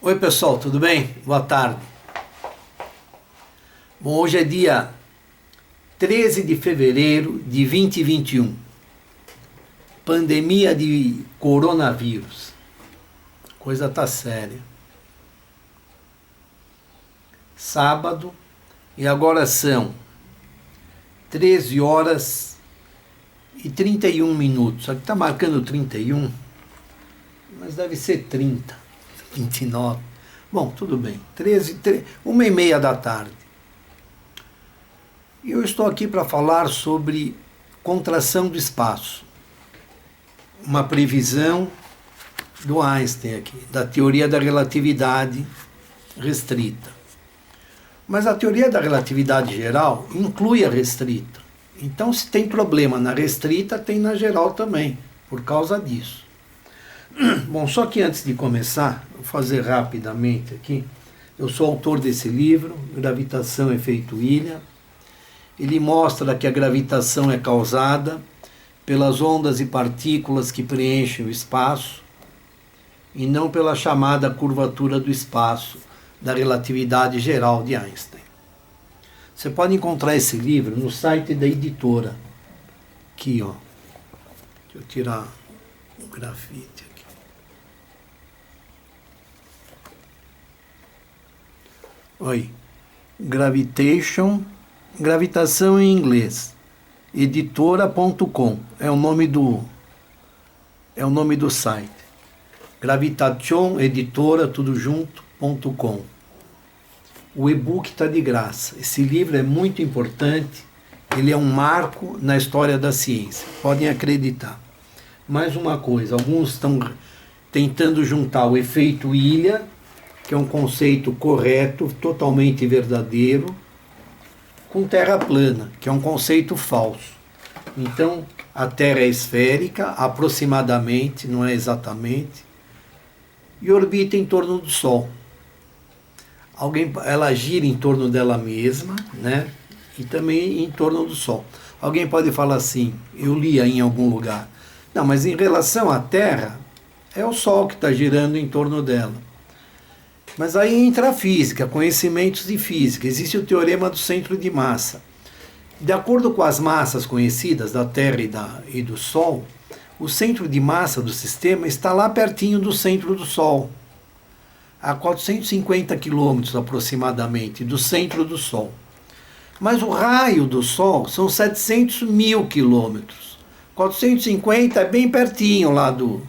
Oi pessoal, tudo bem? Boa tarde. Bom, hoje é dia 13 de fevereiro de 2021. Pandemia de coronavírus. Coisa tá séria. Sábado, e agora são 13 horas e 31 minutos. Aqui tá marcando 31, mas deve ser 30. 29. Bom, tudo bem. 1h30 da tarde. E eu estou aqui para falar sobre contração do espaço. Uma previsão do Einstein aqui, da teoria da relatividade restrita. Mas a teoria da relatividade geral inclui a restrita. Então, se tem problema na restrita, tem na geral também, por causa disso. Bom, só que antes de começar, vou fazer rapidamente aqui. Eu sou autor desse livro, Gravitação, Efeito Ilha. Ele mostra que a gravitação é causada pelas ondas e partículas que preenchem o espaço e não pela chamada curvatura do espaço da relatividade geral de Einstein. Você pode encontrar esse livro no site da editora. Aqui, ó. Deixa eu tirar o grafite aqui. Oi, Gravitação em inglês, editora.com, é o nome do site. Gravitation, editora, tudo junto.com. O e-book está de graça. Esse livro é muito importante, ele é um marco na história da ciência, podem acreditar. Mais uma coisa, alguns estão tentando juntar o efeito ilha, que é um conceito correto, totalmente verdadeiro, com terra plana, que é um conceito falso. Então, a Terra é esférica, aproximadamente, não é exatamente, e orbita em torno do Sol. Ela gira em torno dela mesma, né? E também em torno do Sol. Alguém pode falar assim, eu li aí em algum lugar. Não, mas em relação à Terra, é o Sol que está girando em torno dela. Mas aí entra a física, conhecimentos de física. Existe o teorema do centro de massa. De acordo com as massas conhecidas da Terra e do Sol, o centro de massa do sistema está lá pertinho do centro do Sol, a 450 quilômetros aproximadamente do centro do Sol. Mas o raio do Sol são 700 mil quilômetros. 450 é bem pertinho lá do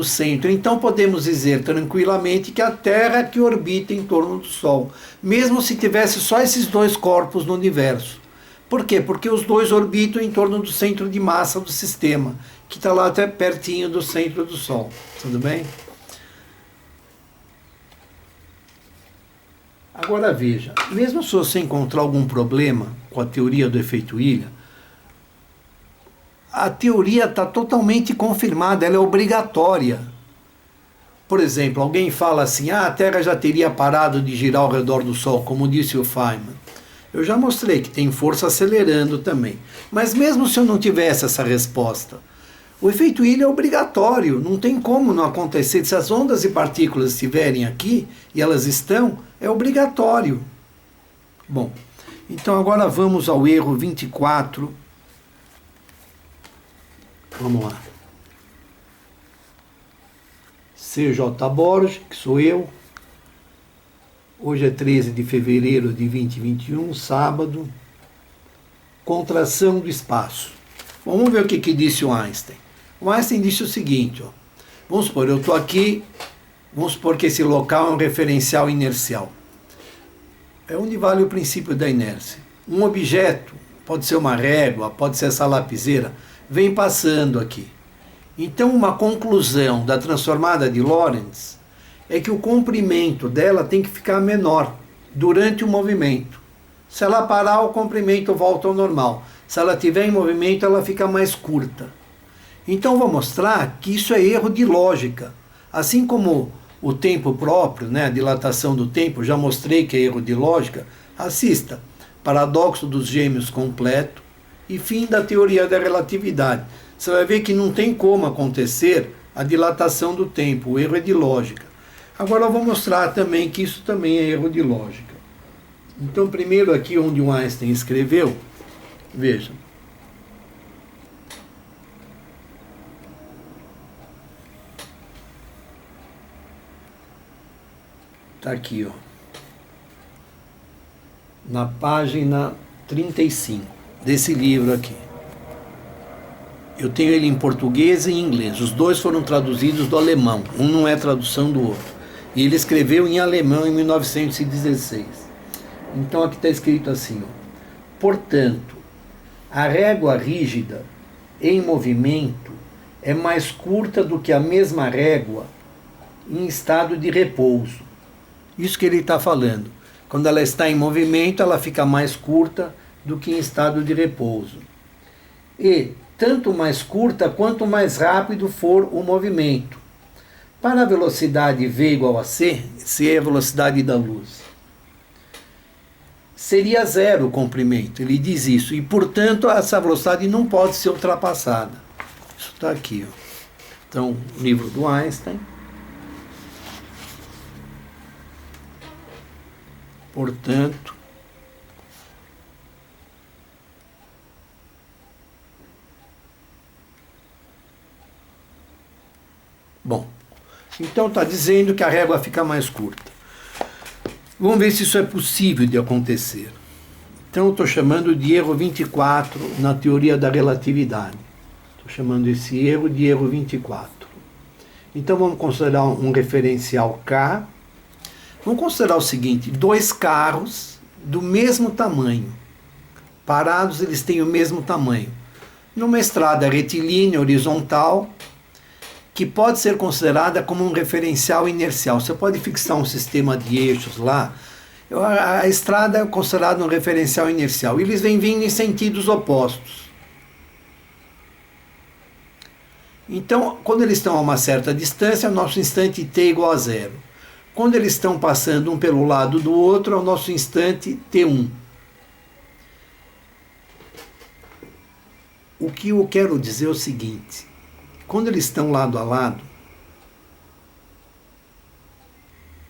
centro. Então podemos dizer tranquilamente que a Terra é que orbita em torno do Sol, mesmo se tivesse só esses dois corpos no universo. Por quê? Porque os dois orbitam em torno do centro de massa do sistema, que está lá até pertinho do centro do Sol. Tudo bem? Agora veja, mesmo se você encontrar algum problema com a teoria do efeito ilha, a teoria está totalmente confirmada, ela é obrigatória. Por exemplo, alguém fala assim, a Terra já teria parado de girar ao redor do Sol, como disse o Feynman. Eu já mostrei que tem força acelerando também. Mas mesmo se eu não tivesse essa resposta, o efeito ilha é obrigatório, não tem como não acontecer. Se as ondas e partículas estiverem aqui, e elas estão, é obrigatório. Bom, então agora vamos ao erro 24. Vamos lá. C.J. Borges, que sou eu. Hoje é 13 de fevereiro de 2021, sábado. Contração do espaço. Bom, vamos ver o que disse o Einstein. O Einstein disse o seguinte, ó. Vamos supor, eu estou aqui, vamos supor que esse local é um referencial inercial. É onde vale o princípio da inércia. Um objeto, pode ser uma régua, pode ser essa lapiseira, vem passando aqui. Então, uma conclusão da transformada de Lorentz é que o comprimento dela tem que ficar menor durante o movimento. Se ela parar, o comprimento volta ao normal. Se ela estiver em movimento, ela fica mais curta. Então, vou mostrar que isso é erro de lógica. Assim como o tempo próprio, né, a dilatação do tempo, já mostrei que é erro de lógica, assista. Paradoxo dos Gêmeos completo e fim da teoria da relatividade. Você vai ver que não tem como acontecer a dilatação do tempo, o erro é de lógica. Agora eu vou mostrar também que isso também é erro de lógica. Então, primeiro aqui onde o Einstein escreveu, veja. Está aqui, ó. Na página 35 desse livro aqui. Eu tenho ele em português e em inglês. Os dois foram traduzidos do alemão. Um não é tradução do outro. E ele escreveu em alemão em 1916. Então aqui está escrito assim, ó. Portanto, a régua rígida em movimento é mais curta do que a mesma régua em estado de repouso. Isso que ele está falando. Quando ela está em movimento, ela fica mais curta do que em estado de repouso. E tanto mais curta quanto mais rápido for o movimento. Para a velocidade v igual a c, c é a velocidade da luz, seria zero o comprimento. Ele diz isso. E, portanto, essa velocidade não pode ser ultrapassada. Isso está aqui, ó. Então, livro do Einstein. Portanto, bom, então está dizendo que a régua fica mais curta. Vamos ver se isso é possível de acontecer. Então eu estou chamando de erro 24 na teoria da relatividade. Estou chamando esse erro de erro 24. Então vamos considerar um referencial K. Vamos considerar o seguinte, dois carros do mesmo tamanho. Parados, eles têm o mesmo tamanho. Numa estrada retilínea, horizontal, que pode ser considerada como um referencial inercial. Você pode fixar um sistema de eixos lá. A estrada é considerada um referencial inercial. Eles vêm vindo em sentidos opostos. Então, quando eles estão a uma certa distância, o nosso instante t igual a zero. Quando eles estão passando um pelo lado do outro, é o nosso instante t1. O que eu quero dizer é o seguinte. Quando eles estão lado a lado,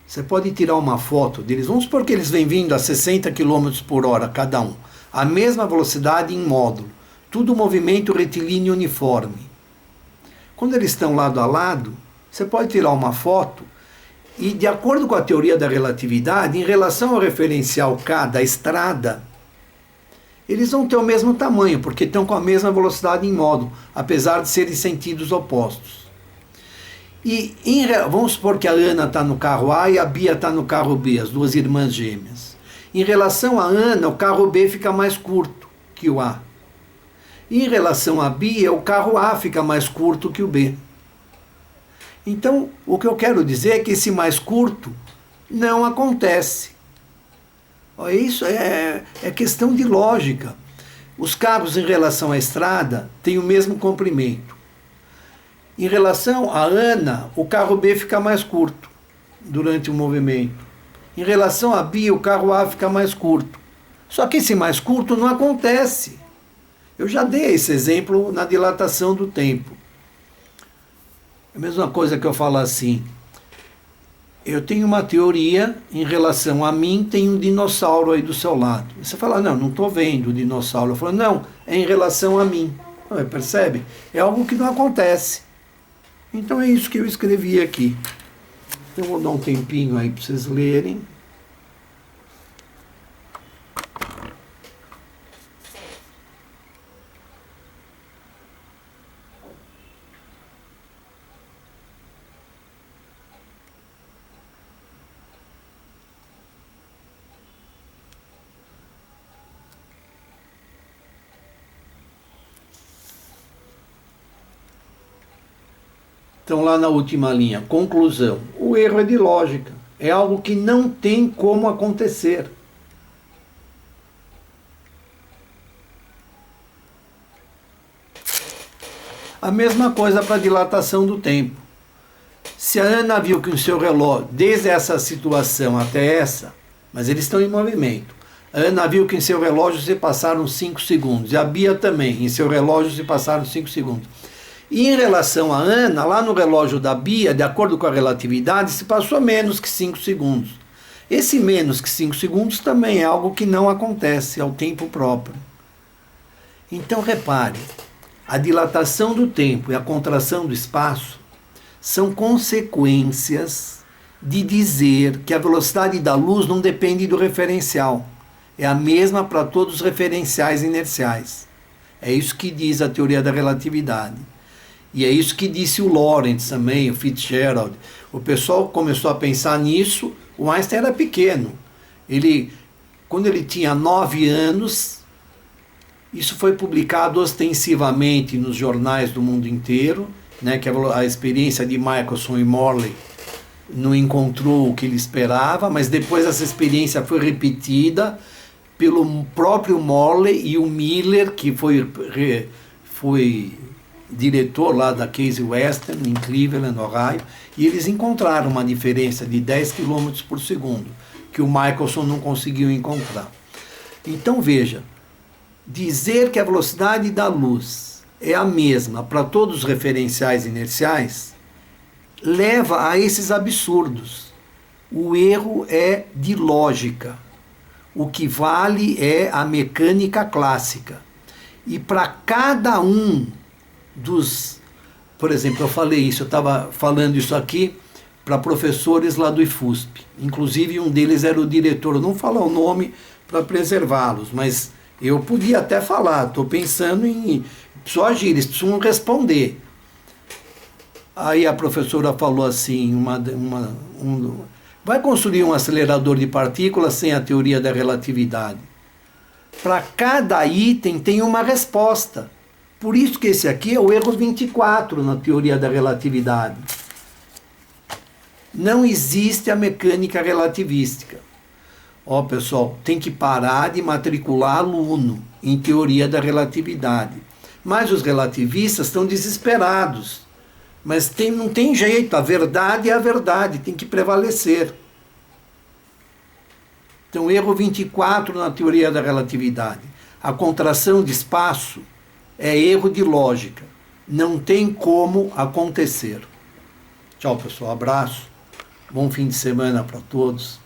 você pode tirar uma foto deles. Vamos supor que eles vêm vindo a 60 km por hora cada um. A mesma velocidade em módulo. Tudo movimento retilíneo uniforme. Quando eles estão lado a lado, você pode tirar uma foto e, de acordo com a teoria da relatividade, em relação ao referencial K da estrada, eles vão ter o mesmo tamanho, porque estão com a mesma velocidade em módulo, apesar de serem sentidos opostos. E vamos supor que a Ana está no carro A e a Bia está no carro B, as duas irmãs gêmeas. Em relação a Ana, o carro B fica mais curto que o A. E em relação a Bia, o carro A fica mais curto que o B. Então, o que eu quero dizer é que esse mais curto não acontece. Isso é questão de lógica. Os carros em relação à estrada têm o mesmo comprimento. Em relação a Ana, o carro B fica mais curto durante o movimento. Em relação a Bia, o carro A fica mais curto. Só que esse mais curto não acontece. Eu já dei esse exemplo na dilatação do tempo. É a mesma coisa que eu falar assim, eu tenho uma teoria em relação a mim, tem um dinossauro aí do seu lado. Você fala, não estou vendo o dinossauro. Eu falo, não, é em relação a mim. Percebe? É algo que não acontece. Então é isso que eu escrevi aqui. Eu vou dar um tempinho aí para vocês lerem. Então, lá na última linha, conclusão. O erro é de lógica. É algo que não tem como acontecer. A mesma coisa para a dilatação do tempo. Se a Ana viu que o seu relógio, desde essa situação até essa, mas eles estão em movimento. A Ana viu que em seu relógio se passaram 5 segundos. E a Bia também, em seu relógio se passaram 5 segundos. E em relação à Ana, lá no relógio da Bia, de acordo com a relatividade, se passou menos que 5 segundos. Esse menos que 5 segundos também é algo que não acontece ao tempo próprio. Então repare, a dilatação do tempo e a contração do espaço são consequências de dizer que a velocidade da luz não depende do referencial. É a mesma para todos os referenciais inerciais. É isso que diz a teoria da relatividade. E é isso que disse o Lorentz também, o Fitzgerald. O pessoal começou a pensar nisso, o Einstein era pequeno. Quando ele tinha 9 anos, isso foi publicado ostensivamente nos jornais do mundo inteiro, né, que a experiência de Michelson e Morley não encontrou o que ele esperava, mas depois essa experiência foi repetida pelo próprio Morley e o Miller, que foi diretor lá da Case Western, em Cleveland, Ohio, e eles encontraram uma diferença de 10 km por segundo, que o Michelson não conseguiu encontrar. Então veja, dizer que a velocidade da luz é a mesma para todos os referenciais inerciais leva a esses absurdos. O erro é de lógica. O que vale é a mecânica clássica. E para cada um por exemplo, eu falei isso, eu estava falando isso aqui para professores lá do IFUSP. Inclusive um deles era o diretor, eu não vou falar o nome para preservá-los, mas eu podia até falar, estou pensando em só agir, eles precisam responder. Aí a professora falou assim, vai construir um acelerador de partículas sem a teoria da relatividade. Para cada item tem uma resposta. Por isso que esse aqui é o erro 24 na teoria da relatividade. Não existe a mecânica relativística. Ó, pessoal, tem que parar de matricular aluno em teoria da relatividade. Mas os relativistas estão desesperados. Mas não tem jeito, a verdade é a verdade, tem que prevalecer. Então, erro 24 na teoria da relatividade. A contração de espaço é erro de lógica. Não tem como acontecer. Tchau, pessoal. Abraço. Bom fim de semana para todos.